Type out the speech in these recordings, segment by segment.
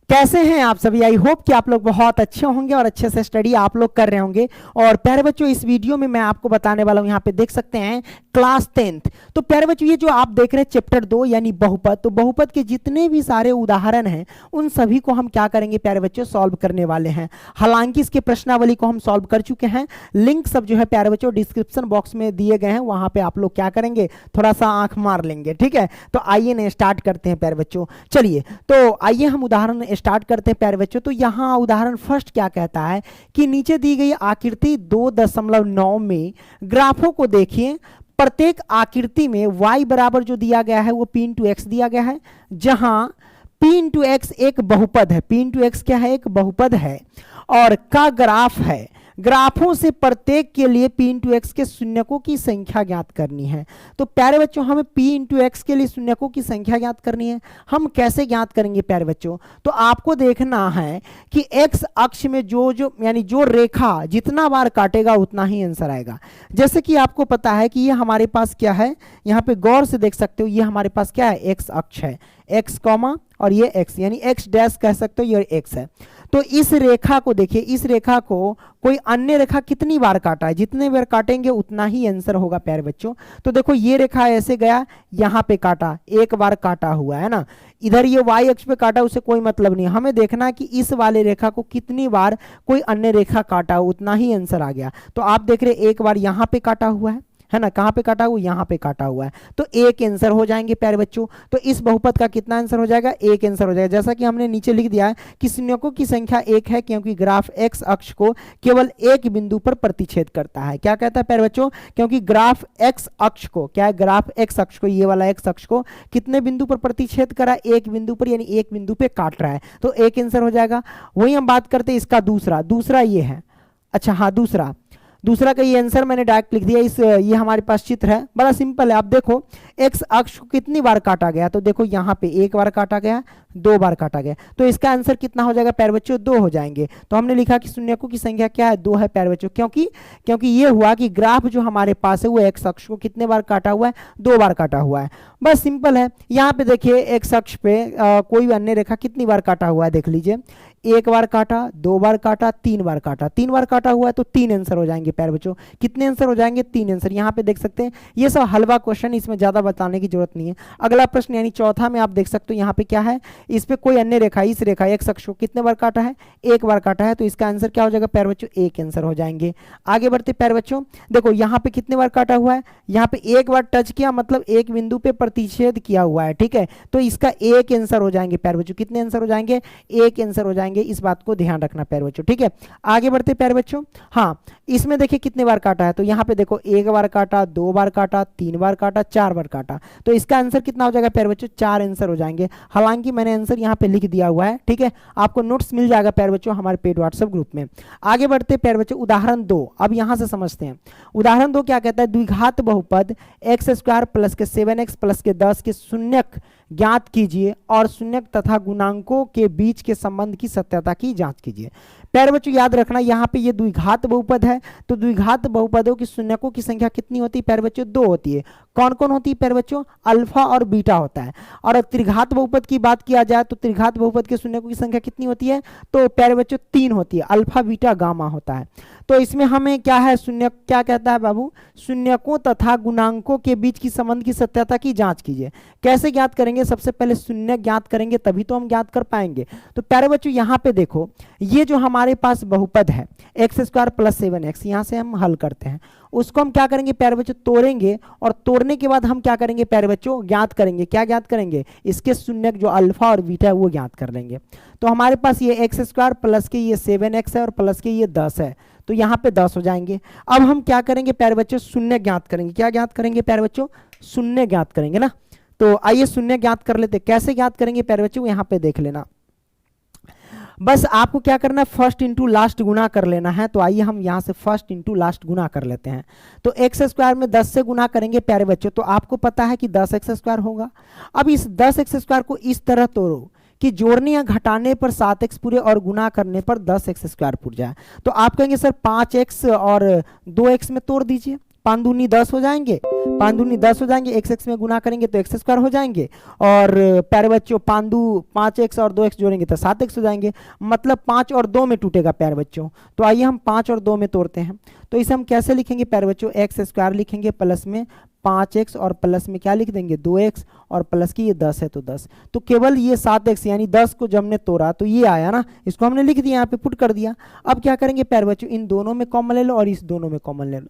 कैसे हैं आप सभी। आई होप कि आप लोग बहुत अच्छे होंगे और अच्छे से स्टडी आप लोग कर रहे होंगे। और प्यारे बच्चों, इस वीडियो में मैं आपको बताने वाला हूं, यहाँ पे देख सकते हैं क्लास 10th। तो प्यारे बच्चों, ये जो आप देख रहे हैं चैप्टर 2 यानी बहुपद, तो बहुपद के जितने भी सारे उदाहरण हैं उन सभी को हम क्या करेंगे प्यारे बच्चों, सॉल्व करने वाले हैं। हालांकि इसके प्रश्नावली को हम सॉल्व कर चुके हैं। लिंक सब जो है प्यारे बच्चों डिस्क्रिप्शन बॉक्स में दिए गए हैं, वहां पे आप लोग क्या करेंगे, थोड़ा सा आंख मार लेंगे। ठीक है, तो आइए ना स्टार्ट करते हैं प्यारे बच्चों। चलिए, तो आइए हम उदाहरण स्टार्ट करते हैं प्यारे बच्चों। तो यहाँ उदाहरण फर्स्ट क्या कहता है कि नीचे दी गई आकृति 2.9 में ग्राफों को देखिए। प्रत्येक आकृति में y बराबर जो दिया गया है वो p इंटू एक्स दिया गया है, जहां p इंटू एक्स एक बहुपद है। p इंटू एक्स क्या है, एक बहुपद है और का ग्राफ है। ग्राफों से प्रत्येक के लिए p इंटू एक्स के शून्यकों की संख्या ज्ञात करनी है। तो प्यारे बच्चों, हमें p इंटू एक्स के लिए शून्यकों की संख्या ज्ञात करनी है। हम कैसे ज्ञात करेंगे प्यारे बच्चों, तो आपको देखना है कि x अक्ष में जो यानी जो रेखा जितना बार काटेगा उतना ही आंसर आएगा। जैसे कि आपको पता है कि ये हमारे पास क्या है, यहाँ पे गौर से देख सकते हो, ये हमारे पास क्या है, x अक्ष है, x कॉमा और ये x यानी x डैश कह सकते हो, ये x है। तो इस रेखा को देखिए, इस रेखा को कोई अन्य रेखा कितनी बार काटा है, जितने बार काटेंगे उतना ही आंसर होगा प्यारे बच्चों। तो देखो ये रेखा ऐसे गया, यहाँ पे काटा, एक बार काटा हुआ है ना। इधर ये y अक्ष पे काटा, उसे कोई मतलब नहीं। हमें देखना है कि इस वाले रेखा को कितनी बार कोई अन्य रेखा काटा, उतना ही आंसर आ गया। तो आप देख रहे एक बार यहाँ पे काटा हुआ है ना, कहाँ पे काटा हुआ, यहाँ पे काटा हुआ है, तो एक आंसर हो जाएंगे प्यारे बच्चों। तो इस बहुपद का कितना आंसर हो जाएगा, एक आंसर हो जाएगा। जैसा कि हमने नीचे लिख दिया है कि शून्यकों की संख्या एक है, क्योंकि ग्राफ एक्स अक्ष को केवल एक बिंदु पर प्रतिच्छेद करता है। क्या कहता है प्यारे बच्चों, क्योंकि ग्राफ एक्स अक्ष को, क्या है, ग्राफ एक्स अक्ष को, ये वाला एक्स अक्ष को कितने बिंदु पर प्रतिच्छेद करा, एक बिंदु पर, यानी एक बिंदु पे काट रहा है, तो एक आंसर हो जाएगा। वही हम बात करते हैं इसका दूसरा ये है। अच्छा हाँ, दूसरा का ये आंसर मैंने डायरेक्ट लिख दिया। ये हमारे पास चित्र है, बड़ा सिंपल है। आप देखो एक्स अक्ष को कितनी बार काटा गया, तो देखो यहाँ पे एक बार काटा गया, दो बार काटा गया, तो इसका आंसर कितना हो जाएगा प्यारे बच्चों, 2 हो जाएंगे। तो हमने लिखा कि शून्यकों की संख्या क्या है, 2 है प्यारे बच्चों, क्योंकि ये हुआ कि ग्राफ जो हमारे पास है वो एक्स अक्ष को कितने बार काटा हुआ है, 2 बार काटा हुआ है। बस सिंपल है। यहाँ पे देखिए एक्स अक्ष पे कोई अन्य रेखा कितनी बार काटा हुआ है, देख लीजिए, एक बार काटा, 2 बार काटा, 3 बार काटा, 3 बार काटा हुआ है, तो 3 आंसर हो जाएंगे प्यारे बच्चों। कितने आंसर हो जाएंगे, 3 आंसर। यहाँ पे देख सकते हैं, ये सब हलवा क्वेश्चन, इसमें ज्यादा बताने की जरूरत नहीं है। अगला प्रश्न यानी चौथा में आप देख सकते हो, यहाँ पे क्या है, इस पे कोई अन्य रेखा, इस रेखा एक्स अक्ष को कितने बार काटा है, एक बार काटा है, तो इसका आंसर क्या हो जाएगा प्यारे बच्चों, एक आंसर हो जाएंगे। आगे बढ़ते प्यारे बच्चों, देखो यहाँ पे कितने बार काटा हुआ है, यहाँ पे एक बार टच किया, मतलब एक बिंदु पे प्रतिच्छेद किया हुआ है, ठीक है, तो इसका एक आंसर हो जाएंगे प्यारे बच्चों। कितने आंसर हो जाएंगे, एक आंसर हो जाएंगे। इस बात को ध्यान रखना प्यारे बच्चों, ठीक है। आगे बढ़ते प्यारे बच्चों, हाँ इसमें देखिए कितने बार काटा है, तो यहाँ पे देखो एक बार काटा, 2 बार काटा, 3 बार काटा, 4 बार काटा, तो इसका आंसर कितना हो जाएगा प्यारे बच्चों, 4 आंसर हो जाएंगे। हालांकि मैंने आंसर यहाँ पे लिख दिया हुआ है, ठीक है, आपको नोट्स मिल जाएगा प्यारे बच्चों हमारे पेड व्हाट्सएप ग्रुप में। आगे बढ़ते प्यारे बच्चों, उदाहरण 2, अब यहाँ से समझते हैं। उदाहरण 2 क्या कहता है, द्विघात बहुपद एक्स स्क्वायर प्लस के 7x प्लस के 10 के शून्यक ज्ञात कीजिए और शून्यक तथा गुणांकों के बीच के संबंध की सत्यता की जांच कीजिए। प्यारे बच्चों याद रखना, यहाँ पे ये द्विघात बहुपद है, तो द्विघात बहुपदों की शून्यकों की संख्या कितनी होती है प्यारे बच्चों, 2 होती है। कौन कौन होती है प्यारे बच्चों, अल्फा और बीटा होता है। और त्रिघात बहुपद की बात किया जाए तो त्रिघात बहुपद के शून्यकों की संख्या कितनी होती है, तो प्यारे बच्चों 3 होती है, अल्फा बीटा गामा होता है। तो इसमें हमें क्या है, शून्य क्या कहता है बाबू, शून्यकों तथा गुणांकों के बीच की संबंध की सत्यता की जांच कीजिए। कैसे ज्ञात करेंगे, सबसे पहले शून्य ज्ञात करेंगे, तभी तो हम ज्ञात कर पाएंगे। तो प्यारे बच्चों यहाँ पे देखो, ये जो हमारे पास बहुपद है एक्स स्क्वायर प्लस 7x, यहाँ से हम हल करते हैं, उसको हम क्या करेंगे प्यारे बच्चों, तोड़ेंगे, और तोड़ने के बाद हम क्या करेंगे प्यारे बच्चों, ज्ञात करेंगे। क्या ज्ञात करेंगे, इसके शून्यक जो अल्फा और बीटा है वो ज्ञात कर लेंगे। तो हमारे पास ये एक्स स्क्वायर प्लस के ये 7x है और प्लस के ये 10 है, तो यहाँ पे 10 हो जाएंगे। अब हम क्या करेंगे प्यारे बच्चों, शून्य ज्ञात करेंगे। क्या ज्ञात करेंगे प्यारे बच्चों, शून्य ज्ञात करेंगे ना। तो आइए शून्य ज्ञात कर लेते। कैसे ज्ञात करेंगे प्यारे बच्चों, यहाँ पे देख लेना। बस आपको क्या करना है, फर्स्ट इंटू लास्ट गुना कर लेना है। तो आइए हम यहाँ से फर्स्ट इंटू लास्ट गुना कर लेते हैं। तो एक्स स्क्वायर में 10 से गुना करेंगे प्यारे बच्चों, तो आपको पता है कि 10x स्क्वायर होगा। अब इस 10x स्क्वायर को इस तरह तोड़ो कि जोड़ने या घटाने पर 7x पूरे और गुना करने पर 10x स्क्वायर पूर जाए। तो आप कहेंगे सर 5x और 2x में तोड़ दीजिए। 5 दूनी 10 हो जाएंगे, 5 दूनी 10 हो जाएंगे, x में गुना करेंगे तो x स्क्वायर हो जाएंगे, और प्यारे बच्चों 5x और 2x जोड़ेंगे तो 7x हो जाएंगे, मतलब 5 और 2 में टूटेगा प्यारे बच्चों। तो आइए हम 5 और 2 में तोड़ते हैं। तो इसे हम कैसे लिखेंगे प्यारे बच्चों, एक्स स्क्वायर लिखेंगे प्लस में 5x और प्लस में क्या लिख देंगे 2x और प्लस की ये 10 है तो 10, तो केवल ये 7x यानी 10 को जब हमने तोड़ा तो ये आया ना, इसको हमने लिख दिया यहाँ पे पुट कर दिया। अब क्या करेंगे प्यारे बच्चों, इन दोनों में कॉमन ले लो और इस दोनों में कॉमन ले लो।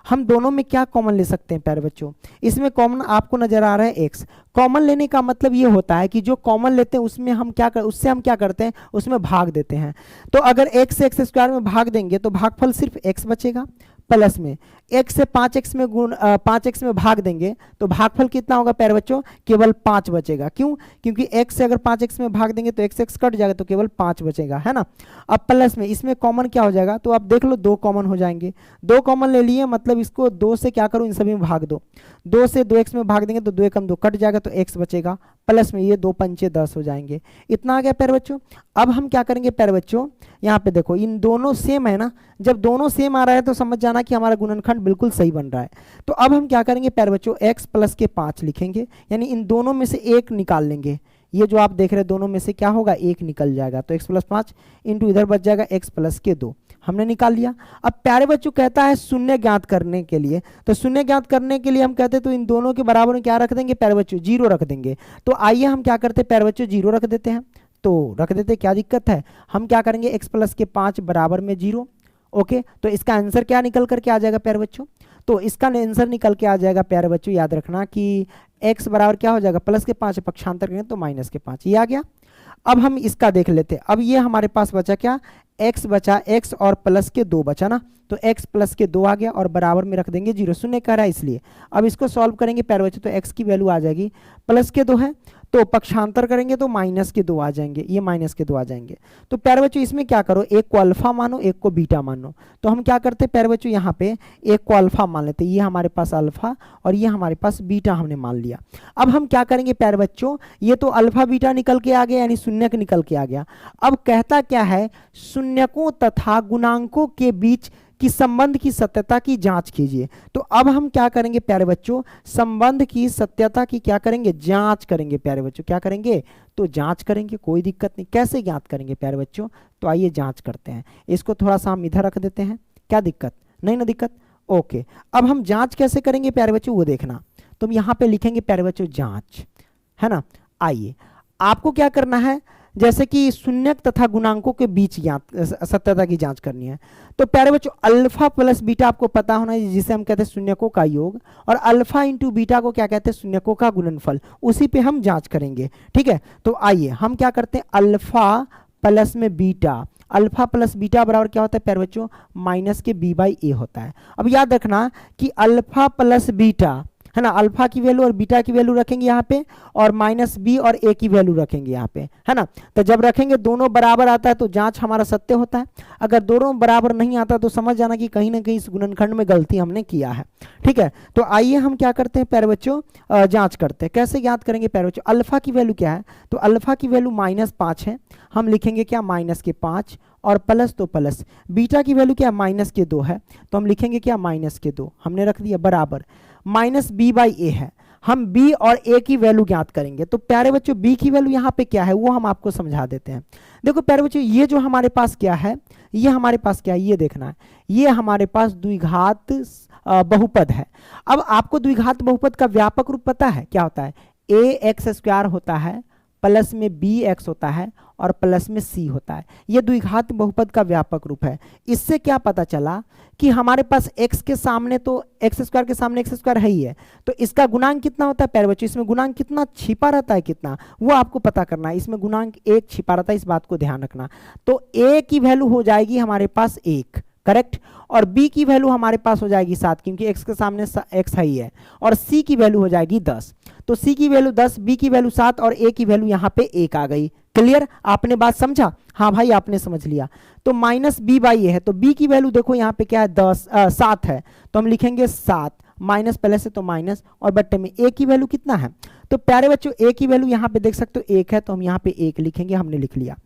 हम दोनों में क्या कॉमन ले सकते हैं प्यारे बच्चों, इसमें कॉमन आपको नजर आ रहा है x। कॉमन लेने का मतलब ये होता है कि जो कॉमन लेते हैं उसमें हम उससे हम क्या करते हैं, उसमें भाग देते हैं। तो अगर x से एक्स स्क्वायर में भाग देंगे तो भागफल सिर्फ x बचेगा, प्लस में x से 5x में 5x में भाग देंगे तो भागफल कितना होगा प्यारे बच्चों, केवल 5 बचेगा। क्यों, क्योंकि x से अगर 5x में भाग देंगे तो x कट जाएगा तो केवल 5 बचेगा, है ना। अब प्लस में इसमें कॉमन क्या हो जाएगा, तो आप देख लो 2 कॉमन हो जाएंगे, 2 कॉमन ले लिए मतलब इसको 2 से क्या करो, इन सभी में भाग दो, 2 से 2x में भाग देंगे तो 2 एकम 2 कट जाएगा तो x बचेगा, प्लस में ये 2 पंचे 10 हो जाएंगे। इतना आ गया प्यारे बच्चों। अब हम क्या करेंगे प्यारे बच्चों, यहाँ पे देखो इन दोनों सेम है ना, जब दोनों सेम आ रहा है तो समझ जाना कि हमारा गुणनखंड बिल्कुल सही बन रहा है। तो अब हम क्या करेंगे प्यारे बच्चों, x प्लस के 5 लिखेंगे, यानी इन दोनों में से एक निकाल लेंगे। ये जो आप देख रहे हैं दोनों में से क्या होगा, एक निकल जाएगा, तो x प्लस 5 इंटू इधर बच जाएगा x प्लस के 2, हमने निकाल लिया। अब प्यारे बच्चों कहता है शून्य ज्ञात करने के लिए, तो शून्य ज्ञात करने के लिए हम कहते हैं तो इन दोनों के बराबर में क्या रख देंगे प्यारे बच्चों, 0 रख देंगे। तो आइए हम क्या करते हैं प्यारे बच्चों, 0 रख देते हैं, तो रख देते, क्या दिक्कत है। हम क्या करेंगे, x प्लस के 5 बराबर में 0, ओके। तो इसका आंसर क्या निकल करके आ जाएगा प्यारे बच्चों, तो इसका आंसर निकल के आ जाएगा प्यारे बच्चों, याद रखना कि x बराबर क्या हो जाएगा, प्लस के 5 पक्षांतर करें तो माइनस के 5, ये आ गया। अब हम इसका देख लेते हैं। अब ये हमारे पास बचा क्या, x बचा, x और प्लस के 2 बचा ना, तो x प्लस के 2 आ गया और बराबर में रख देंगे 0, शून्य कह रहा है इसलिए। अब इसको सॉल्व करेंगे प्यारे बच्चों, तो x की वैल्यू आ जाएगी प्लस के 2 है, तो पक्षांतर करेंगे तो माइनस के 2 आ जाएंगे, ये माइनस के 2 आ जाएंगे। तो प्यारे बच्चों इसमें क्या करो, एक को अल्फा मानो एक को बीटा मानो। तो हम क्या करते हैं प्यारे बच्चों, यहाँ पे एक को अल्फा मान लेते, ये हमारे पास अल्फा और ये हमारे पास बीटा हमने मान लिया। अब हम क्या करेंगे प्यारे बच्चों, ये तो अल्फा बीटा निकल के आ गया यानी शून्यक निकल के आ गया। अब कहता क्या है, शून्यकों तथा गुणांकों के बीच कि संबंध की सत्यता की जांच कीजिए। तो अब हम क्या करेंगे प्यारे बच्चों, संबंध की सत्यता की क्या करेंगे, जांच करेंगे प्यारे बच्चों, क्या करेंगे, तो जांच करेंगे, कोई दिक्कत नहीं। कैसे ज्ञात करेंगे प्यारे बच्चों, तो आइए जांच करते हैं। इसको थोड़ा सा हम इधर रख देते हैं, क्या दिक्कत, नहीं ना दिक्कत, ओके। अब हम जांच कैसे करेंगे प्यारे बच्चों, वो देखना। तो हम यहाँ पे लिखेंगे प्यारे बच्चों जांच, है ना। आइए आपको क्या करना है, जैसे कि शून्यक तथा गुणांकों के बीच सत्यता की जांच करनी है। तो प्यारे बच्चों अल्फा प्लस बीटा आपको पता होना है, जिसे हम कहते हैं शून्यकों का योग, और अल्फा इंटू बीटा को क्या कहते हैं, शून्यकों का गुणनफल, उसी पे हम जांच करेंगे, ठीक है। तो आइए हम क्या करते हैं, अल्फा प्लस में बीटा, अल्फा प्लस बीटा बराबर क्या होता है प्यारे बच्चों, माइनस के b बाई ए होता है। अब याद रखना कि अल्फा प्लस बीटा है ना, अल्फा की वैल्यू और बीटा की वैल्यू रखेंगे यहाँ पे, और माइनस बी और ए की वैल्यू रखेंगे यहाँ पे, है ना। तो जब रखेंगे दोनों बराबर आता है तो जांच हमारा सत्य होता है, अगर दोनों बराबर नहीं आता तो समझ जाना कि कहीं ना कहीं इस गुणनखंड में गलती हमने किया है, ठीक है। तो आइए हम क्या करते हैं प्यारे बच्चों, जांच करते हैं। कैसे ज्ञात करेंगे प्यारे बच्चों, अल्फा की वैल्यू क्या है, तो अल्फा की वैल्यू -5 है, हम लिखेंगे क्या, -5 और प्लस तो प्लस। बीटा की वैल्यू क्या, -2 है, तो हम लिखेंगे क्या, -2, हमने रख दिया बराबर, माइनस बी बाई ए है, हम b और a की वैल्यू ज्ञात करेंगे। तो प्यारे बच्चों b की वैल्यू यहाँ पे क्या है वो हम आपको समझा देते हैं। देखो प्यारे बच्चों ये जो हमारे पास क्या है, ये हमारे पास क्या है, ये देखना है, ये हमारे पास द्विघात बहुपद है। अब आपको द्विघात बहुपद का व्यापक रूप पता है क्या होता है, ax² होता है, प्लस में bx होता है और प्लस में c होता है। ये द्विघात बहुपद का व्यापक रूप है। इससे क्या पता चला कि हमारे पास x के सामने तो x² के सामने x² है ही है, तो इसका गुणांक कितना होता है प्यारे बच्चों, इसमें गुणांक कितना छिपा रहता है, कितना वो आपको पता करना है। इसमें गुणांक 1 छिपा रहता है, इस बात को ध्यान रखना। तो a की वैल्यू हो जाएगी हमारे पास 1, करेक्ट, और b की वैल्यू हमारे पास हो जाएगी 7, क्योंकि x के सामने x है ही है, और c की वैल्यू हो जाएगी 10। तो c की वैल्यू 10, b की वैल्यू 7 और a की वैल्यू यहाँ पे 1 आ गई। क्लियर, आपने बात समझा, हाँ भाई आपने समझ लिया। तो माइनस b बाई ए है, तो b की वैल्यू देखो यहाँ पे क्या है, 7 है, तो हम लिखेंगे 7, माइनस पहले से तो माइनस, और बट्टे में a की वैल्यू कितना है, तो प्यारे बच्चों a की वैल्यू यहाँ पे देख सकते हो 1 है, तो हम यहाँ पे 1 लिखेंगे, हमने लिख लिया।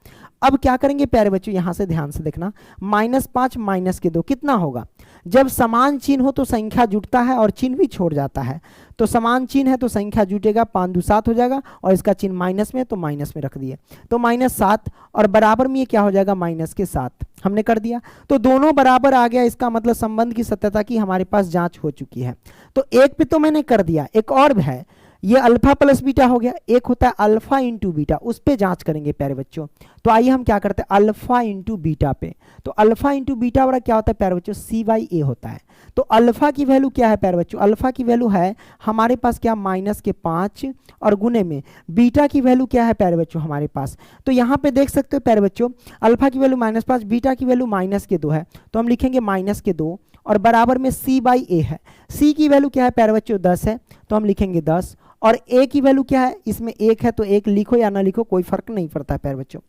अब क्या करेंगे प्यारे बच्चों, यहां से ध्यान से देखना, -5 -2 कितना होगा? जब समान चिन्ह हो तो संख्या जुटता है और चिन्ह भी छोड़ जाता है। तो समान चिन्ह है तो संख्या जुटेगा, 5 दूनी 7 हो जाएगा, और इसका चिन्ह माइनस में तो माइनस में रख दिए, तो -7, और बराबर में ये क्या हो जाएगा, -7 हमने कर दिया। तो दोनों बराबर आ गया, इसका मतलब संबंध की सत्यता की हमारे पास जांच हो चुकी है। तो एक पे तो मैंने कर दिया, एक और है, ये अल्फा प्लस बीटा हो गया, एक होता है अल्फा इंटू बीटा, उस पे जांच करेंगे प्यारे बच्चों। तो आइए हम क्या करते हैं, अल्फा इंटू बीटा पे। तो अल्फा इंटू बीटा वाला क्या होता है प्यारे बच्चों, C/A होता है। तो अल्फा की वैल्यू क्या है प्यारे बच्चों, अल्फा की वैल्यू है हमारे पास क्या, -5, और गुने में बीटा की वैल्यू क्या है प्यारे बच्चों हमारे पास। तो यहाँ पे देख सकते हो प्यारे बच्चों, अल्फा की वैल्यू -5, बीटा की वैल्यू -2 है, तो हम लिखेंगे -2, और बराबर में C/A है। C की वैल्यू क्या है प्यारे बच्चों, 10 है, तो हम लिखेंगे 10, और A की वैल्यू क्या है, इसमें 1 है, तो 1 लिखो या ना लिखो कोई फर्क नहीं पड़ता है प्यारे बच्चों।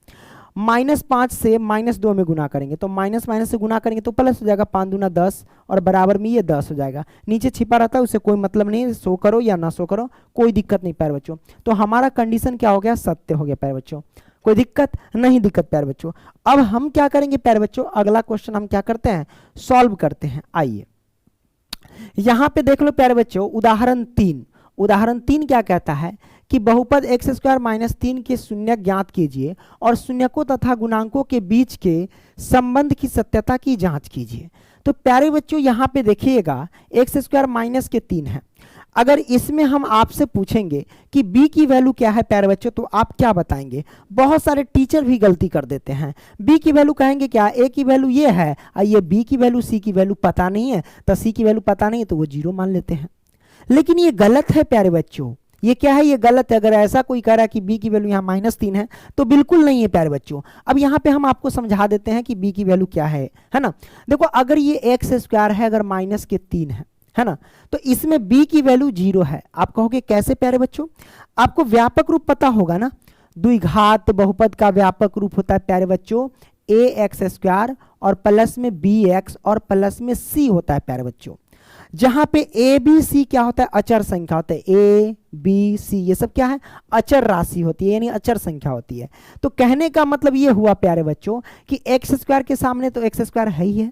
-5 से -2 में गुना करेंगे, तो माइनस माइनस से गुना करेंगे तो प्लस हो जाएगा, 5 दूना 10, और बराबर में ये 10 हो जाएगा। नीचे छिपा रहता है उससे कोई मतलब नहीं, शो करो या ना शो करो कोई दिक्कत नहीं प्यारे बच्चों। तो हमारा कंडीशन क्या हो गया, सत्य हो गया प्यारे बच्चों, कोई दिक्कत नहीं, दिक्कत प्यारे बच्चों। अब हम क्या करेंगे प्यारे बच्चों, अगला क्वेश्चन हम क्या करते हैं, सॉल्व करते हैं। आइए यहां पे देख लो प्यारे बच्चों, उदाहरण 3 क्या कहता है कि बहुपद x² - 3 के शून्य ज्ञात कीजिए और शून्यकों तथा गुणांकों के बीच के संबंध की सत्यता की जांच कीजिए। तो प्यारे बच्चों यहां पे देखिएगा, x² - के 3 है। अगर इसमें हम आपसे पूछेंगे कि b की वैल्यू क्या है प्यारे बच्चों, तो आप क्या बताएंगे? बहुत सारे टीचर भी गलती कर देते हैं, b की वैल्यू कहेंगे क्या, a की वैल्यू ये है, ये b की वैल्यू, c की वैल्यू पता नहीं है, तो c की वैल्यू पता नहीं है तो वो 0 मान लेते हैं। लेकिन ये गलत है प्यारे बच्चों, ये क्या है, ये गलत है। अगर ऐसा कोई कह रहा है कि b की वैल्यू यहाँ -3 है तो बिल्कुल नहीं है प्यारे बच्चों। अब यहाँ पे हम आपको समझा देते हैं कि b की वैल्यू क्या है ना। देखो अगर ये x² है, अगर -3 है ना, तो इसमें b की वैल्यू 0 है। आप कहोगे कैसे प्यारे बच्चों, आपको व्यापक रूप पता होगा ना, द्विघात बहुपद का व्यापक रूप होता है प्यारे बच्चों ax² और प्लस में bx और प्लस में c होता है प्यारे बच्चों। जहां पे a b c क्या होता है, अचर संख्या होता है, a b c ये सब क्या है, अचर राशि होती है, यानी अचर संख्या होती है। तो कहने का मतलब ये हुआ प्यारे बच्चों कि x² के सामने तो x² है ही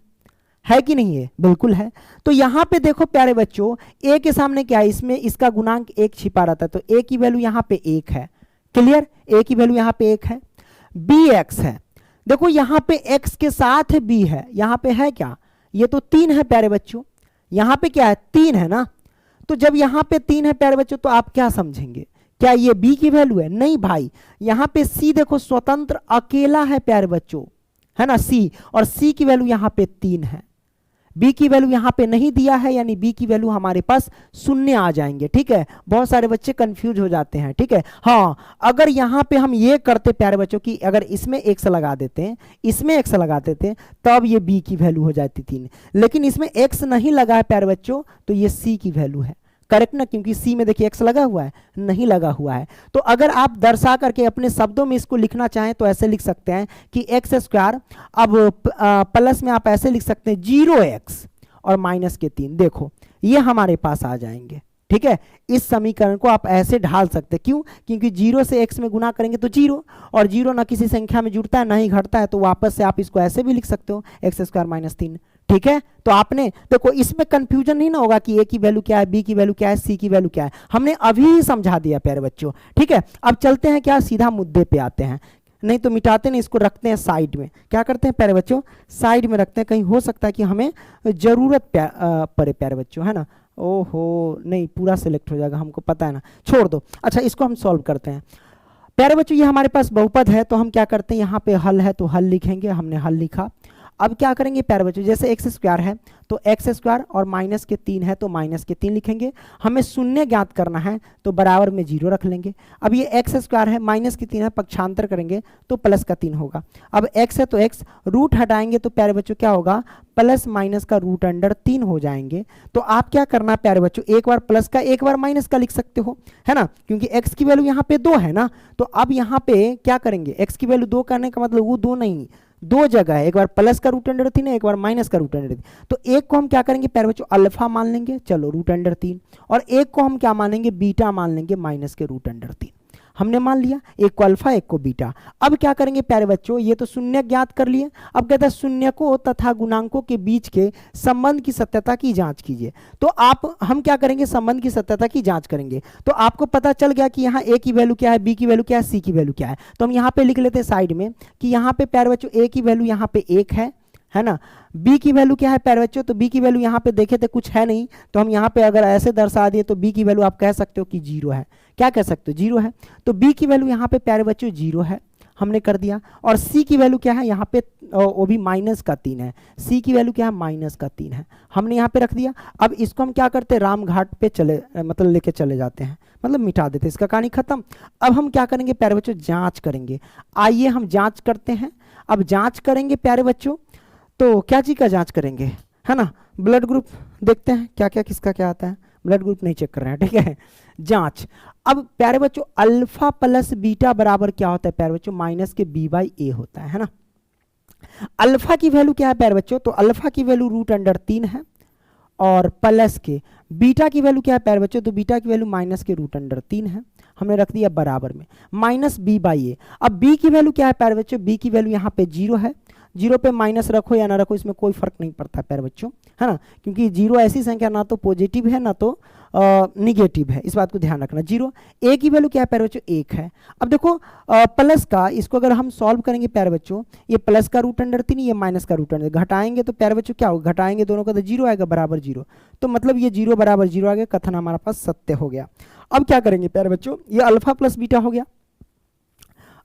है कि नहीं है, बिल्कुल है। तो यहां पे देखो प्यारे बच्चों, a के सामने क्या है, इसमें इसका गुणांक 1 छिपा रहता है, तो a की वैल्यू यहां पे 1 है, क्लियर, a की वैल्यू यहां पे 1 है। bx है, देखो यहां पे x के साथ b है, यहां पे है क्या, ये तो 3 है प्यारे बच्चों, यहां पे क्या है 3 है ना। तो जब यहां पे 3 है प्यारे बच्चों तो आप क्या समझेंगे, क्या ये b की वैल्यू है, नहीं भाई, यहां पे c देखो स्वतंत्र अकेला है प्यारे बच्चों, है ना c, और c की वैल्यू यहां पे 3 है, b की वैल्यू यहां पे नहीं दिया है, यानी b की वैल्यू हमारे पास 0 आ जाएंगे। ठीक है, बहुत सारे बच्चे कंफ्यूज हो जाते हैं। ठीक है, हाँ अगर यहां पे हम ये करते प्यारे बच्चों कि अगर इसमें x लगा देते हैं, इसमें x लगा देते हैं, तब ये b की वैल्यू हो जाती 3, लेकिन इसमें x नहीं लगा है प्यारे बच्चों, तो ये c की वैल्यू है, करेक्ट ना, क्योंकि C में देखिए x लगा हुआ है, नहीं लगा हुआ है। तो अगर आप दर्शा करके अपने शब्दों में इसको लिखना चाहें तो ऐसे लिख सकते हैं कि x², अब प्लस में आप ऐसे लिख सकते हैं 0x और -3, देखो ये हमारे पास आ जाएंगे। ठीक है, इस समीकरण को आप ऐसे ढाल सकते, क्यों, क्योंकि 0 से x में गुना करेंगे तो 0, और 0 ना किसी संख्या में जुड़ता है ना ही घटता है, तो वापस से आप इसको ऐसे भी लिख सकते हो x² - 3। ठीक है, तो आपने देखो इसमें कंफ्यूजन नहीं ना होगा कि a की वैल्यू क्या है, b की वैल्यू क्या है, c की वैल्यू क्या है, हमने अभी ही समझा दिया प्यारे बच्चों। ठीक है, अब चलते हैं क्या, सीधा मुद्दे पे आते हैं, नहीं तो मिटाते नहीं, इसको रखते हैं साइड में। क्या करते हैं प्यारे बच्चों, साइड में रखते हैं, कहीं हो सकता है कि हमें जरूरत पड़े प्यारे बच्चों, है ना। ओहो नहीं, पूरा सिलेक्ट हो जाएगा, हमको पता है ना, छोड़ दो। अच्छा इसको हम सॉल्व करते हैं प्यारे बच्चों। ये हमारे पास बहुपद है, तो हम क्या करते हैं, यहाँ पे हल है तो हल लिखेंगे, हमने हल लिखा। अब क्या करेंगे प्यारे बच्चों, जैसे x² है तो x² और -3 है तो -3 लिखेंगे। हमें शून्य ज्ञात करना है तो बराबर में 0 रख लेंगे। अब ये x² है, -3 है, पक्षांतर करेंगे तो +3 होगा। अब x है तो x, रूट हटाएंगे तो प्यारे बच्चों क्या होगा, प्लस माइनस का √3 हो जाएंगे। तो आप क्या करना प्यारे बच्चों, एक बार प्लस का एक बार माइनस का लिख सकते हो, है ना, क्योंकि x की वैल्यू यहाँ पे 2 है ना। तो अब यहाँ पे क्या करेंगे, x की वैल्यू 2 करने का मतलब वो 2 नहीं, 2 जगह है, एक बार प्लस का √3 है, एक बार माइनस का √3। तो एक को हम क्या करेंगे प्यारे बच्चों, अल्फा मान लेंगे, चलो √3, और एक को हम क्या मानेंगे, बीटा मान लेंगे, माइनस के √3। हमने मान लिया, एक को अल्फा एक को बीटा। अब क्या करेंगे प्यारे बच्चों, ये तो शून्य ज्ञात कर लिए, अब कहता है शून्यकों तथा गुणांकों के बीच के संबंध की सत्यता की जांच कीजिए। तो हम क्या करेंगे, संबंध की सत्यता की जांच करेंगे। तो आपको पता चल गया कि यहाँ ए की वैल्यू क्या है, बी की वैल्यू क्या है, सी की वैल्यू क्या है। तो हम यहाँ पे लिख लेते हैं साइड में कि यहाँ पे प्यारे बच्चों ए की वैल्यू यहाँ पे 1 है ना। बी की वैल्यू क्या है प्यारे बच्चों, तो बी की वैल्यू यहाँ पे देखे थे कुछ है नहीं, तो हम यहाँ पे अगर ऐसे दर्शा दिए तो बी की वैल्यू आप कह सकते हो कि 0 है। क्या कह सकते हो, 0 है। तो बी की वैल्यू यहाँ पे प्यारे बच्चों 0 है, हमने कर दिया। और सी की वैल्यू क्या है, यहाँ पे वो भी -3 है। सी की वैल्यू क्या है, -3 है, हमने यहाँ पे रख दिया। अब इसको हम क्या करते हैं, राम घाट पे चले मतलब लेके चले जाते हैं, मतलब मिटा देते हैं, इसका कहानी खत्म। अब हम क्या करेंगे प्यारे बच्चों, जांच करेंगे। आइए हम जांच करते हैं। अब जांच करेंगे प्यारे बच्चों, तो क्या चीज का जांच करेंगे, है ना, ब्लड ग्रुप देखते हैं क्या क्या किसका क्या आता है। ब्लड ग्रुप नहीं चेक कर रहे हैं, ठीक है। जांच, अब प्यारे बच्चों अल्फा प्लस बीटा बराबर क्या होता है प्यारे बच्चों, माइनस के बी बाई ए होता है ना। अल्फा की वैल्यू क्या है प्यारे बच्चों, तो अल्फा की वैल्यू √3 है, और प्लस के बीटा की वैल्यू क्या है प्यारे बच्चों, तो बीटा की वैल्यू माइनस के √3 है, हमने रख दिया बराबर में माइनस बी बाई ए। अब बी की वैल्यू क्या है प्यारे बच्चों, बी की वैल्यू यहाँ पे 0 है। 0 पे माइनस रखो या ना रखो इसमें कोई फर्क नहीं पड़ता प्यारे बच्चों, है ना, क्योंकि 0 ऐसी संख्या ना तो पॉजिटिव है ना तो निगेटिव है, इस बात को ध्यान रखना। 0, ए की वैल्यू क्या है प्यारे बच्चों, 1 है। अब देखो प्लस का, इसको अगर हम सॉल्व करेंगे प्यारे बच्चों, ये प्लस का √3, ये माइनस का √3, घटाएंगे तो प्यारे बच्चों क्या होगा, घटाएंगे दोनों का तो 0 आएगा बराबर 0, तो मतलब ये 0 बराबर 0 आ गया, कथन हमारा पास सत्य हो गया। अब क्या करेंगे प्यारे बच्चों, ये अल्फा प्लस बीटा हो गया।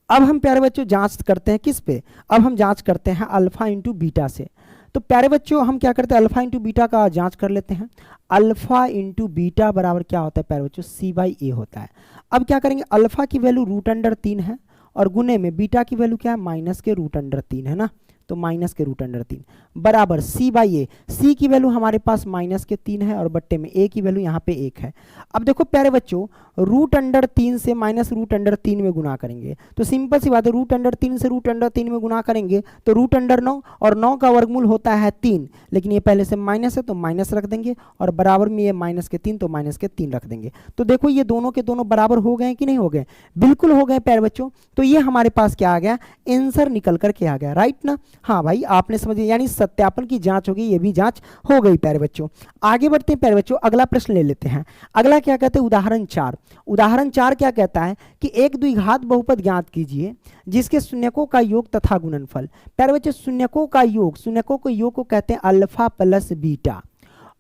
अब हम प्यारे बच्चों जांच करते हैं किस पे, अब हम जांच करते हैं अल्फा इंटू बीटा से। तो प्यारे बच्चों हम क्या करते हैं, अल्फा इंटू बीटा का जांच कर लेते हैं। अल्फा इंटू बीटा बराबर क्या होता है प्यारे बच्चों, सी बाई ए होता है। अब क्या करेंगे, अल्फा की वैल्यू √3 है, और गुने में बीटा की वैल्यू क्या है, माइनस के √3 है ना, तो माइनस के √3 बराबर सी बाई ए। सी की वैल्यू हमारे पास -3 है, और बट्टे में ए की वैल्यू यहाँ पे 1 है। अब देखो प्यारे बच्चों √3 से माइनस √3 में गुना करेंगे, तो सिंपल सी बात है, √3 से √3 में गुना करेंगे तो √9, और 9 का वर्गमूल होता है 3, लेकिन ये पहले से माइनस है तो माइनस रख देंगे, और बराबर में ये -3 तो -3 रख देंगे। तो देखो ये दोनों के दोनों बराबर हो गए कि नहीं हो गए, बिल्कुल हो गए प्यारे बच्चों। तो ये हमारे पास क्या आ गया, आंसर निकल करके आ गया, राइट ना। हाँ भाई आपने समझ लिया, यानी सत्यापन की जांच होगी, ये भी जांच हो गई प्यारे बच्चों। आगे बढ़ते हैं प्यारे बच्चों, अगला प्रश्न ले लेते हैं। अगला क्या कहते हैं, उदाहरण 4। उदाहरण 4 क्या कहता है कि एक द्विघात बहुपद ज्ञात कीजिए जिसके शून्यकों का योग तथा गुणनफल। प्यारे बच्चों शून्यकों का योग, शून्यकों के योग को कहते हैं अल्फा प्लस बीटा,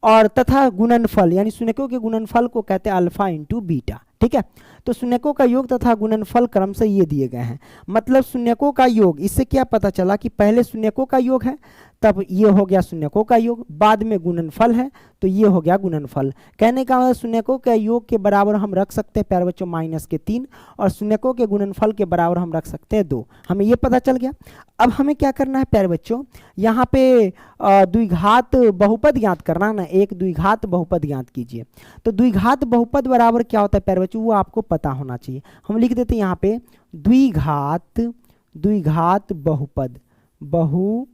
और तथा गुणनफल यानी शून्यकों के गुणनफल को कहते हैं अल्फा इंटू बीटा, ठीक है। तो शून्यकों का योग तथा गुणनफल क्रम से ये दिए गए हैं, मतलब शून्यकों का योग, इससे क्या पता चला कि पहले शून्यकों का योग है, तब ये हो गया शून्यकों का योग, बाद में गुणनफल है तो ये हो गया गुणनफल। कहने का मतलब शून्यकों के योग के बराबर हम रख सकते हैं प्यारे बच्चों -3, और शून्यकों के गुणनफल के बराबर हम रख सकते हैं 2, हमें ये पता चल गया। अब हमें क्या करना है प्यारे बच्चों, यहाँ पे द्विघात बहुपद ज्ञात करना है ना, एक द्विघात बहुपद ज्ञात कीजिए। तो द्विघात बहुपद बराबर क्या होता है प्यारे बच्चों, वो आपको पता होना चाहिए। हम लिख देते हैं यहाँ पे द्विघात बहुपद, बहुपद,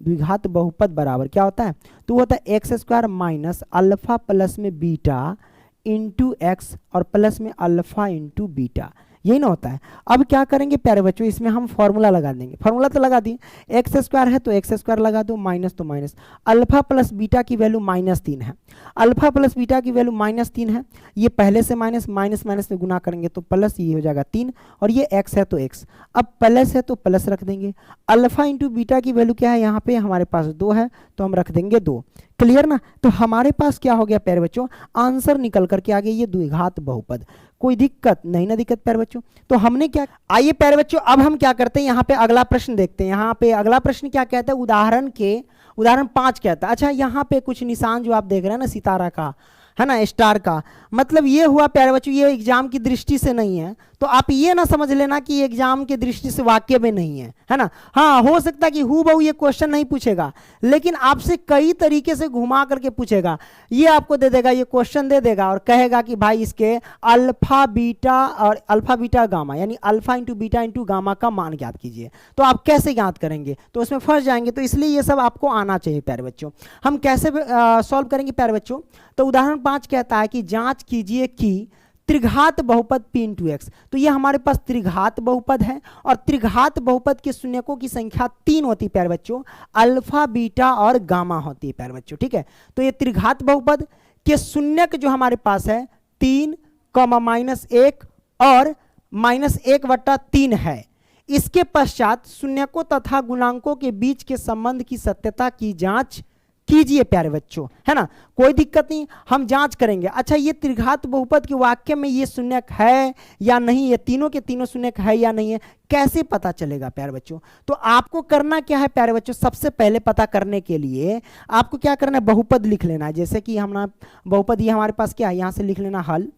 द्विघात बहुपद बराबर क्या होता है, तो होता है x² माइनस अल्फा प्लस में बीटा इंटू एक्स, और प्लस में अल्फा इंटू बीटा, यही ना होता है। अब क्या करेंगे प्यारे बच्चों, इसमें हम फॉर्मूला लगा देंगे, फॉर्मूला तो लगा दिए, x² है तो x² लगा दो, माइनस तो माइनस, अल्फा प्लस बीटा की वैल्यू -3 है, अल्फा प्लस बीटा की वैल्यू -3 है, ये पहले से माइनस माइनस में गुना करेंगे तो प्लस, ये हो जाएगा 3, और ये x है तो x, अब प्लस है तो प्लस रख देंगे। अल्फा इंटू बीटा की वैल्यू क्या है, यहाँ पे हमारे पास 2 है तो हम रख देंगे 2, क्लियर ना। तो हमारे पास क्या हो गया प्यारे बच्चों, आंसर निकल करके आ गया ये द्विघात बहुपद। कोई दिक्कत नहीं ना, दिक्कत प्यारे बच्चों। तो हमने क्या, आइए प्यारे बच्चों अब हम क्या करते हैं, यहाँ पे अगला प्रश्न देखते हैं। यहाँ पे अगला प्रश्न क्या कहता है, उदाहरण 5 कहता है। अच्छा यहाँ पे कुछ निशान जो आप देख रहे हैं ना सितारा का, है ना, स्टार का, मतलब ये हुआ प्यारे बच्चों ये एग्जाम की दृष्टि से नहीं है, तो आप ये ना समझ लेना कि एग्जाम की दृष्टि से वाक्य में नहीं है ना। हाँ हो सकता है कि हूबहू ये क्वेश्चन नहीं पूछेगा, लेकिन आपसे कई तरीके से घुमा करके पूछेगा। ये आपको दे देगा, ये क्वेश्चन दे देगा और कहेगा कि भाई इसके अल्फा बीटा और अल्फा बीटा गामा यानी alpha into beta into gamma का मान ज्ञात कीजिए। तो आप कैसे ज्ञात करेंगे, तो उसमें फंस जाएंगे। तो इसलिए ये सब आपको आना चाहिए प्यारे बच्चों। हम कैसे सॉल्व करेंगे प्यारे बच्चों, तो उदाहरण 5 कहता है कि जांच कीजिए कि त्रिघात बहुपद p इंटू एक्स। तो ये हमारे पास त्रिघात बहुपद है और त्रिघात बहुपद के शून्यकों की संख्या 3 होती है प्यारे बच्चों, अल्फा बीटा और गामा होती है प्यारे बच्चों, ठीक है। तो ये त्रिघात बहुपद के शून्यक जो हमारे पास है 3, -1 और -1/3 है। इसके पश्चात शून्यकों तथा गुणांकों के बीच के संबंध की सत्यता की जांच कीजिए प्यारे बच्चों, है ना, कोई दिक्कत नहीं, हम जांच करेंगे। अच्छा, ये त्रिघात बहुपद के वाक्य में ये शून्यक है या नहीं, ये तीनों के तीनों शून्यक है या नहीं है, कैसे पता चलेगा प्यारे बच्चों? तो आपको करना क्या है प्यारे बच्चों, सबसे पहले पता करने के लिए आपको क्या करना है, बहुपद लिख लेना है। जैसे कि हम बहुपद ये हमारे पास क्या है, यहां से लिख लेना हल,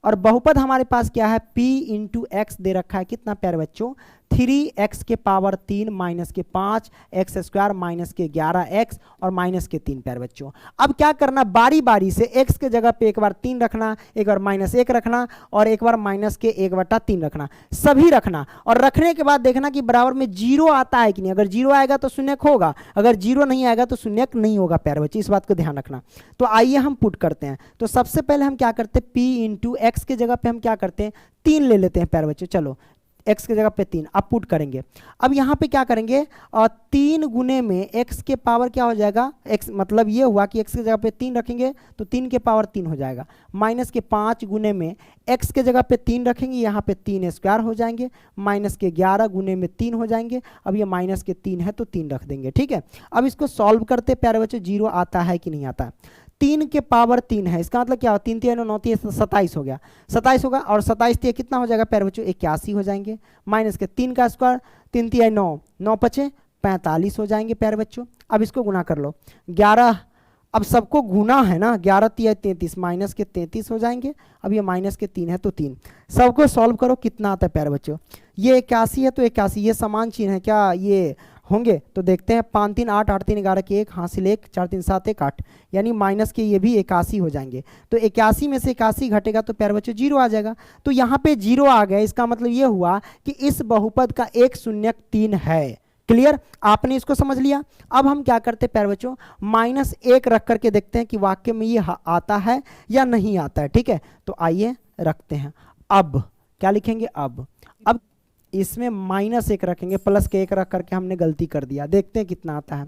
और बहुपद हमारे पास क्या है, p इंटू एक्स दे रखा है, कितना प्यारे बच्चों, 3x के पावर 3 माइनस के 5 एक्स स्क्वायर माइनस के 11x और माइनस के 3 प्यारे बच्चों। अब क्या करना, बारी बारी से x के जगह पे एक बार 3 रखना, एक बार -1 रखना और एक बार माइनस के 1/3 रखना, सभी रखना। और रखने के बाद देखना कि बराबर में 0 आता है कि नहीं, अगर 0 आएगा तो शून्यक होगा, अगर 0 नहीं आएगा तो शून्यक नहीं होगा प्यारे बच्चों, इस बात को ध्यान रखना। तो आइए हम पुट करते हैं। तो सबसे पहले हम क्या करते हैं, p इंटू एक्स के जगह पे हम क्या करते हैं, 3 ले लेते हैं प्यारे बच्चों। चलो x के जगह पे 3 अब पुट करेंगे। अब यहाँ पे क्या करेंगे, और 3 गुने में x के पावर क्या हो जाएगा, x मतलब ये हुआ कि x के जगह पे 3 रखेंगे तो 3 के पावर 3 हो जाएगा, माइनस के 5 गुने में x के जगह पे 3 रखेंगे, यहाँ पे 3 स्क्वायर हो जाएंगे, माइनस के 11 गुने में 3 हो जाएंगे। अब ये माइनस के 3 है तो 3 रख देंगे, ठीक है। अब इसको सॉल्व करते प्यारे बच्चों, 0 आता है कि नहीं आता है, 3 के पावर 3 है, इसका मतलब क्या हो, 3 3 9 3 27 हो गया, 27 होगा, और 27 3 कितना हो जाएगा प्यारे बच्चों, 81 हो जाएंगे, माइनस के 3 का स्क्वायर, 3 3 9, 9 5 45 हो जाएंगे प्यारे बच्चों। अब इसको गुना कर लो, 11, अब सबको गुना है ना, 11 3 33, माइनस के 33 हो जाएंगे। अब ये माइनस के 3 है तो 3, सबको सॉल्व करो, कितना आता है प्यारे बच्चों, ये 81 है तो 81, ये समान चिन्ह है क्या, ये होंगे तो देखते हैं, 5 3 8 8 3 11 के 1 हासिल 1 4 3 7 1 8, यानी माइनस के ये भी 81 हो जाएंगे। तो 81 में से 81 घटेगा तो प्यारे बच्चों 0 आ जाएगा। तो यहाँ पे 0 आ गया, इसका मतलब ये हुआ कि इस बहुपद का एक शून्यक 3 है। क्लियर, आपने इसको समझ लिया। अब हम क्या करते हैं प्यारे बच्चों, -1 रख करके देखते हैं कि वाक्य में ये आता है या नहीं आता है, ठीक है। तो आइए रखते हैं। अब क्या लिखेंगे, अब इसमें -1 रखेंगे, प्लस के 1 रख करके हमने गलती कर दिया, देखते हैं कितना आता है।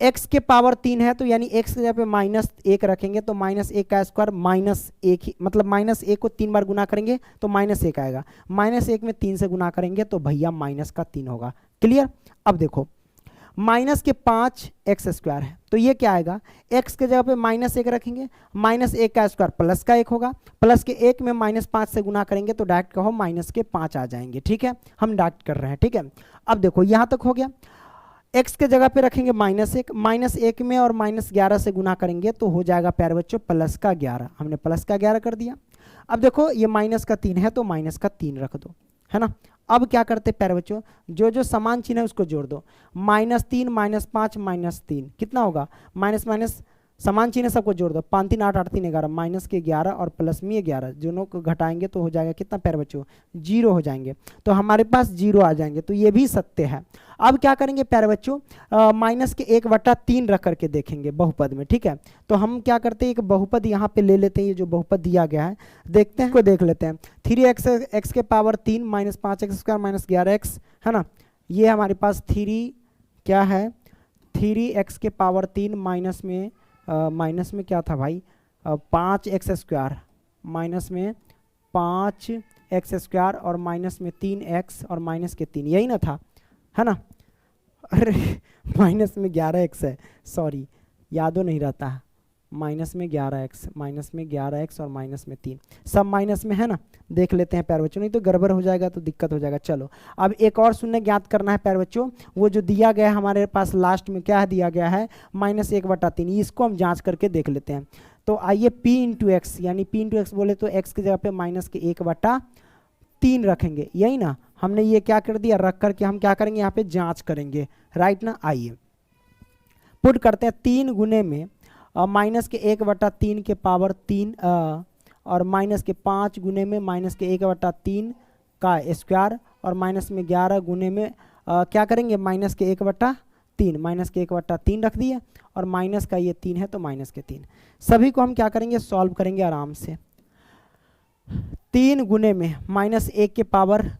x के पावर 3 है तो यानी x के जगह पे -1 रखेंगे तो -1 का स्क्वायर -1 ही, मतलब -1 को 3 बार गुना करेंगे तो -1 आएगा, -1 में 3 से गुना करेंगे तो भैया माइनस का 3 होगा। क्लियर, अब देखो माइनस के 5 एक्स स्क्वायर है तो ये क्या आएगा, x के जगह पे -1 रखेंगे, -1 का स्क्वायर प्लस का 1 होगा, प्लस के 1 में -5 से गुना करेंगे तो डायरेक्ट कहो माइनस के 5 आ जाएंगे, ठीक है, हम डायरेक्ट कर रहे हैं, ठीक है। अब देखो यहाँ तक हो गया, x के जगह पे रखेंगे -1 में और -11 से गुना करेंगे तो हो जाएगा प्यारे बच्चों प्लस का 11, हमने प्लस का 11 कर दिया। अब देखो ये माइनस का 3 है तो माइनस का 3 रख दो, है ना। अब क्या करते प्यारे बच्चों, जो जो समान चिन्ह है उसको जोड़ दो, -3 -5 -3 कितना होगा, माइनस माइनस समान चिन्ह सबको जोड़ दो, 5 3 8 8 3 11, माइनस के 11 और प्लस में 11, दोनों को घटाएंगे तो हो जाएगा कितना प्यारे बच्चों, 0 हो जाएंगे। तो हमारे पास 0 आ जाएंगे, तो ये भी सत्य है। अब क्या करेंगे प्यारे बच्चों, माइनस के 1/3 रख करके देखेंगे बहुपद में, ठीक है। तो हम क्या करते हैं, एक बहुपद यहाँ पे ले लेते हैं, ये जो बहुपद दिया गया है देखते हैं, को देख लेते हैं। 3x के पावर 3 -5x स्क्वायर -11x, है ना, ये हमारे पास 3 क्या है, 3x के पावर 3 माइनस में क्या था भाई, 5x स्क्वायर, माइनस में 5x स्क्वायर और माइनस में 3x और माइनस के 3, यही ना था, है ना। अरे माइनस में 11x है, सॉरी यादो नहीं रहता, माइनस में 11x और माइनस में 3, सब माइनस में है ना, देख लेते हैं प्यारे बच्चों, नहीं तो गड़बड़ हो जाएगा तो दिक्कत हो जाएगा। चलो अब एक और शून्य ज्ञात करना है प्यारे बच्चों, वो जो दिया गया है हमारे पास लास्ट में क्या दिया गया है, -1/3, इसको हम जांच करके देख लेते हैं। तो आइए p इंटू एक्स, यानी p इंटू एक्स बोले तो x की जगह पे -1/3 रखेंगे, यही ना, हमने ये क्या कर दिया, रख करके हम क्या करेंगे, यहाँ पे जांच करेंगे, राइट ना। आइए पुट करते हैं, 3 गुने में माइनस के 1/3 के पावर 3 और माइनस के 5 गुने में माइनस के 1/3 का स्क्वायर और माइनस में 11 गुने में क्या करेंगे, माइनस के 1/3 रख दिए, और माइनस का ये 3 है तो माइनस के 3, सभी को हम क्या करेंगे, सॉल्व करेंगे आराम से। 3 गुने में -1 के पावर,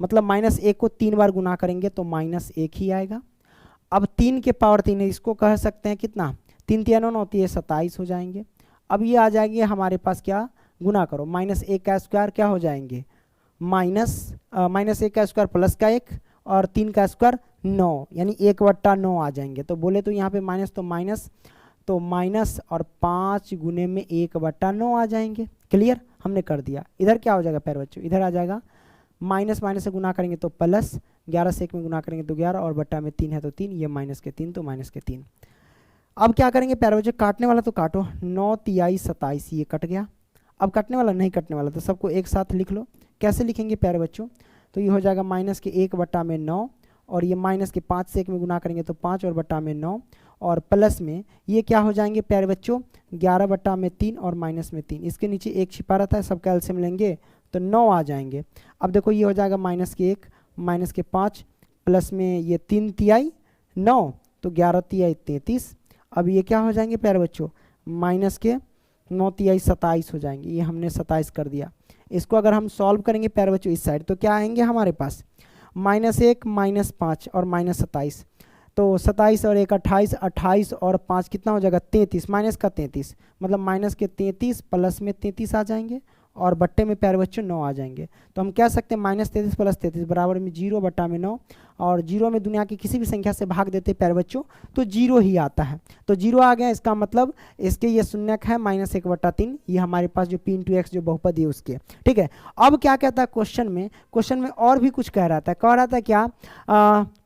मतलब -1 को 3 बार गुना करेंगे तो -1 ही आएगा। अब 3 के पावर 3 है, इसको कह सकते हैं कितना, 3 3 9 होती है 27 हो जाएंगे। अब ये आ जाएंगे हमारे पास, क्या गुना करो, -1 का स्क्वायर क्या हो जाएंगे, -1 का स्क्वायर प्लस का 1 और 3 का स्क्वायर 9, यानी 1/9 आ जाएंगे। तो बोले तो यहाँ पे माइनस तो माइनस और 5 गुने में 1/9 आ जाएंगे। क्लियर, हमने कर दिया। इधर क्या हो जाएगा प्यारे बच्चों, इधर आ जाएगा माइनस से गुना करेंगे तो प्लस, 11 से 1 में गुना करेंगे तो 11 और बट्टा में 3 है तो 3, ये -3 तो -3। अब क्या करेंगे प्यारे बच्चों, काटने वाला तो काटो, 9 तिहाई 27 ये कट गया। अब कटने वाला नहीं कटने वाला तो सबको एक साथ लिख लो। कैसे लिखेंगे प्यारे बच्चों, तो ये हो जाएगा -1/9 और ये -5 से 1 में गुना करेंगे तो 5 और बट्टा में 9 और प्लस में ये क्या हो जाएंगे प्यारे बच्चों, 11/3 और -3। इसके नीचे 1 छिपा रहता है, सब कैल्शियम लेंगे तो 9 आ जाएंगे। अब देखो ये हो जाएगा -1 -5 प्लस में ये 3 तिहाई 9 तो 11 तिहाई 33। अब ये क्या हो जाएंगे प्यारे बच्चों, -9 तिहाई 27 हो जाएंगे। ये हमने 27 कर दिया। इसको अगर हम सॉल्व करेंगे प्यारे बच्चों इस साइड तो क्या आएंगे हमारे पास, -1 -5 और -27, तो 27 और 1 28, 28 और 5 कितना हो जाएगा 33, माइनस का 33 मतलब माइनस के 33 प्लस में 33 आ जाएंगे और बट्टे में प्यारे बच्चों 9 आ जाएंगे। तो हम कह सकते हैं -33 + 33 बराबर में 0/9 और 0 में दुनिया की किसी भी संख्या से भाग देते प्यारे बच्चों तो 0 ही आता है। तो 0 आ गया, इसका मतलब इसके ये शून्यक है -1/3, ये हमारे पास जो p × x जो बहुपद है उसके। ठीक है, अब क्या कहता है क्वेश्चन में और भी कुछ कह रहा था। कह रहा था क्या,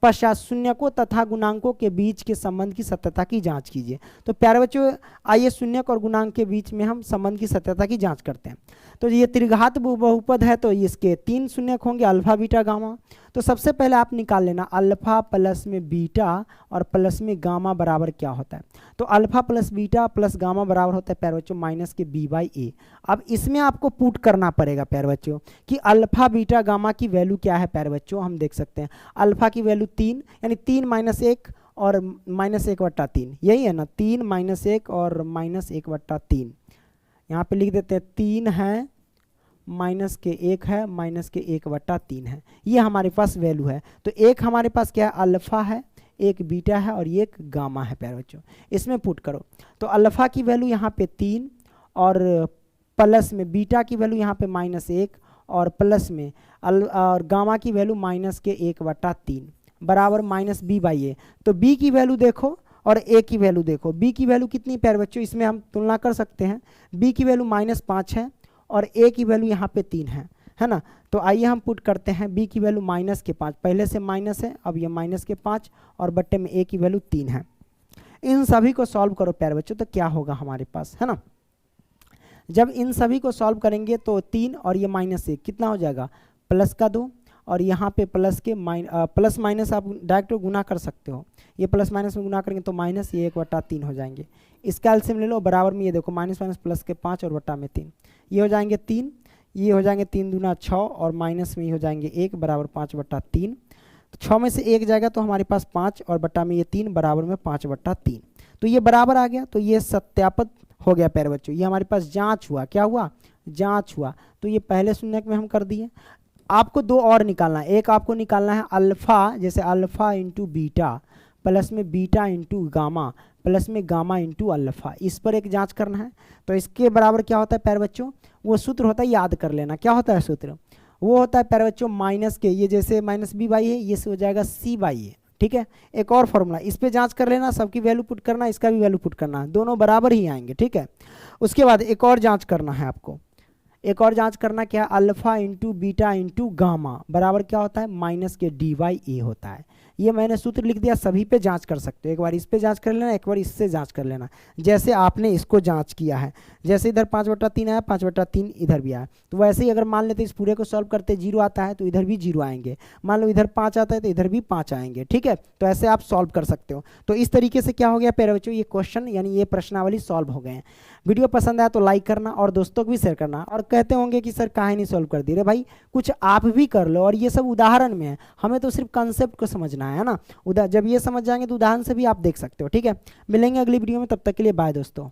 पश्चात शून्यकों तथा गुणांकों के बीच के संबंध की सत्यता की जाँच कीजिए। तो प्यारे बच्चों आइए शून्यक और गुणांक के बीच में हम संबंध की सत्यता की जाँच करते हैं। तो ये त्रिघात बहुपद है तो इसके 3 शून्यक होंगे, अल्फा बीटा गामा। तो सबसे पहले आप निकाल लेना अल्फा प्लस में बीटा और प्लस में गामा बराबर क्या होता है। तो alpha plus beta plus gamma बराबर होता है प्यारे बच्चों -b/a। अब इसमें आपको पुट करना पड़ेगा प्यारे बच्चों कि अल्फा बीटा गामा की वैल्यू क्या है प्यारे बच्चों। हम देख सकते हैं अल्फा की वैल्यू 3, यानी 3 - 1 और -1/3, यही है ना, 3 - 1 और -1/3। यहाँ पे लिख देते हैं 3 है -1 है -1/3 है, ये हमारे पास वैल्यू है। तो एक हमारे पास क्या है, अल्फा है, एक बीटा है और एक गामा है प्यारे बच्चों। इसमें पुट करो तो अल्फा की वैल्यू यहाँ पे 3 और प्लस में बीटा की वैल्यू यहाँ पे -1 और प्लस में और गामा की वैल्यू -1/3 बराबर -b/a। तो b की वैल्यू देखो और a की वैल्यू देखो। b की वैल्यू कितनी प्यारे बच्चों, इसमें हम तुलना कर सकते हैं। b की वैल्यू -5 है और a की वैल्यू यहाँ पे 3 है ना। तो आइए हम पुट करते हैं b की वैल्यू -5, पहले से माइनस है, अब ये -5 और बट्टे में a की वैल्यू 3 है। इन सभी को सॉल्व करो प्यारे बच्चों तो क्या होगा हमारे पास, है ना। जब इन सभी को सॉल्व करेंगे तो 3 और ये -1 कितना हो जाएगा, प्लस का 2 और यहाँ पे प्लस के प्लस माइनस आप डायरेक्ट गुना कर सकते हो। ये प्लस माइनस में गुना करेंगे तो माइनस, ये 1/3 हो जाएंगे। इसका एलसीएम ले लो, बराबर में ये देखो माइनस प्लस के 5 और बट्टा में 3, ये हो जाएंगे 3, ये हो जाएंगे 3 दूना 6 और माइनस में ये हो जाएंगे 1 बराबर 5/3। तो 6 में से 1 जाएगा तो हमारे पास 5 और बट्टा में ये 3 बराबर में 5/3। तो ये बराबर आ गया, तो ये सत्यापित हो गया प्यारे बच्चों। ये हमारे पास जाँच हुआ, क्या हुआ, जाँच हुआ। तो ये पहले शून्यक में हम कर दिए। आपको 2 और निकालना है। एक आपको निकालना है अल्फा, जैसे अल्फा इंटू बीटा प्लस में बीटा इंटू गामा प्लस में गामा इंटू अल्फा, इस पर एक जांच करना है। तो इसके बराबर क्या होता है प्यारे बच्चों, वो सूत्र होता है, याद कर लेना क्या होता है सूत्र, वो होता है प्यारे बच्चों माइनस के, ये जैसे -b/a ये से हो जाएगा c/a। ठीक है, एक और फॉर्मूला, इस पे जांच कर लेना, सबकी वैल्यू पुट करना, इसका भी वैल्यू पुट करना, दोनों बराबर ही आएंगे। ठीक है, उसके बाद एक और जाँच करना है आपको, एक और जांच करना क्या है, alpha into beta into gamma बराबर क्या होता है, -d/a होता है। ये मैंने सूत्र लिख दिया, सभी पे जांच कर सकते हो। एक बार इस पे जांच कर लेना, एक बार इससे जांच कर लेना, जैसे आपने इसको जांच किया है। जैसे इधर 5/3 आया, 5/3 इधर भी आया, तो वैसे ही अगर मान लेते इस पूरे को सॉल्व करते 0 आता है तो इधर भी 0 आएंगे। मान लो इधर 5 आता है तो इधर भी 5 आएंगे। ठीक है, तो ऐसे आप सॉल्व कर सकते हो। तो इस तरीके से क्या हो गया प्यारे बच्चों, ये क्वेश्चन यानी ये प्रश्नावली सॉल्व हो गए हैं। वीडियो पसंद आया तो लाइक करना और दोस्तों को भी शेयर करना। और कहते होंगे कि सर काहे नहीं सॉल्व कर दी, रे भाई कुछ आप भी कर लो, और ये सब उदाहरण में है, हमें तो सिर्फ कंसेप्ट को समझना है ना। जब ये समझ जाएंगे तो उदाहरण से भी आप देख सकते हो। ठीक है, मिलेंगे अगली वीडियो में, तब तक के लिए बाय दोस्तों।